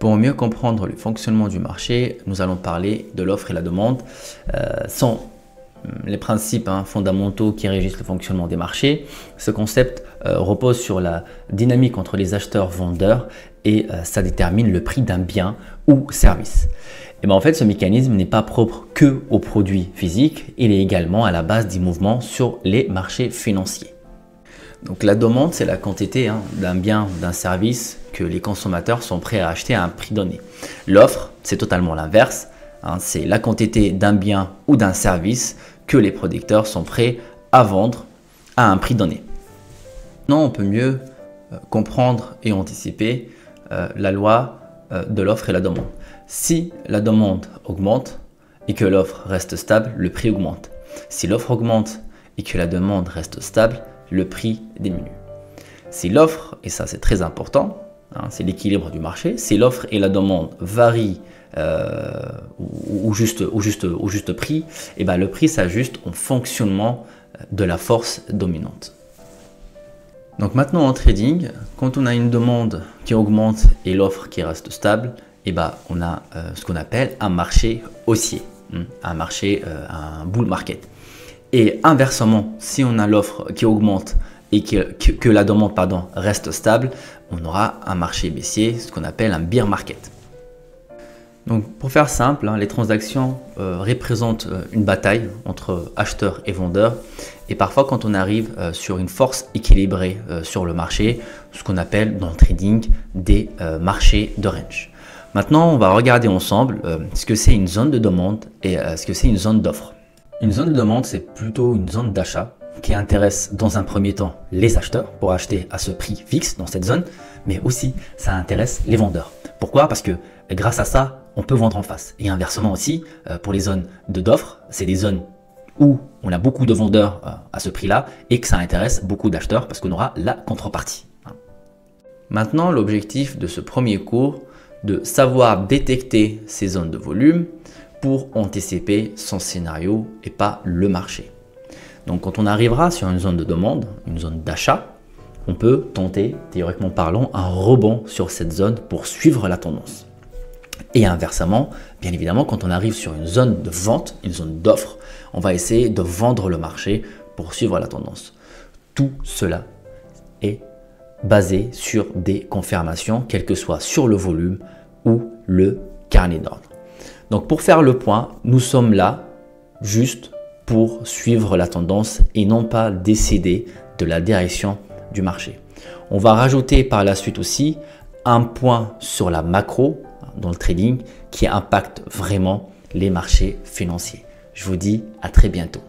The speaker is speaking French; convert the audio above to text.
Pour mieux comprendre le fonctionnement du marché, nous allons parler de l'offre et la demande. Sont les principes fondamentaux qui régissent le fonctionnement des marchés. Ce concept repose sur la dynamique entre les acheteurs-vendeurs et ça détermine le prix d'un bien ou service. Et en fait, ce mécanisme n'est pas propre que aux produits physiques, il est également à la base des mouvements sur les marchés financiers. Donc la demande, c'est la quantité d'un bien, d'un service que les consommateurs sont prêts à acheter à un prix donné. L'offre, c'est totalement l'inverse, c'est la quantité d'un bien ou d'un service que les producteurs sont prêts à vendre à un prix donné. Maintenant, on peut mieux comprendre et anticiper la loi de l'offre et la demande. Si la demande augmente et que l'offre reste stable, le prix augmente. Si l'offre augmente et que la demande reste stable, le prix diminue. Si l'offre, et ça c'est très important, c'est l'équilibre du marché, si l'offre et la demande varient au juste prix, et le prix s'ajuste au fonctionnement de la force dominante. Donc maintenant en trading, quand on a une demande qui augmente et l'offre qui reste stable, on a ce qu'on appelle un marché haussier, un bull market. Et inversement, si on a l'offre qui augmente et que la demande reste stable, on aura un marché baissier, ce qu'on appelle un bear market. Donc pour faire simple, les transactions représentent une bataille entre acheteurs et vendeurs. Et parfois quand on arrive sur une force équilibrée sur le marché, ce qu'on appelle dans le trading des marchés de range. Maintenant, on va regarder ensemble ce que c'est une zone de demande et ce que c'est une zone d'offre. Une zone de demande, c'est plutôt une zone d'achat qui intéresse dans un premier temps les acheteurs pour acheter à ce prix fixe dans cette zone, mais aussi ça intéresse les vendeurs. Pourquoi? Parce que grâce à ça, on peut vendre en face. Et inversement aussi, pour les zones d'offre, c'est des zones où on a beaucoup de vendeurs à ce prix-là et que ça intéresse beaucoup d'acheteurs parce qu'on aura la contrepartie. Maintenant, l'objectif de ce premier cours, de savoir détecter ces zones de volume pour anticiper son scénario et pas le marché. Donc quand on arrivera sur une zone de demande, une zone d'achat, on peut tenter, théoriquement parlant, un rebond sur cette zone pour suivre la tendance. Et inversement, bien évidemment, quand on arrive sur une zone de vente, une zone d'offre, on va essayer de vendre le marché pour suivre la tendance. Tout cela est basé sur des confirmations, quel que soit sur le volume ou le carnet d'ordre. Donc pour faire le point, nous sommes là juste pour suivre la tendance et non pas décider de la direction du marché. On va rajouter par la suite aussi un point sur la macro dans le trading qui impacte vraiment les marchés financiers. Je vous dis à très bientôt.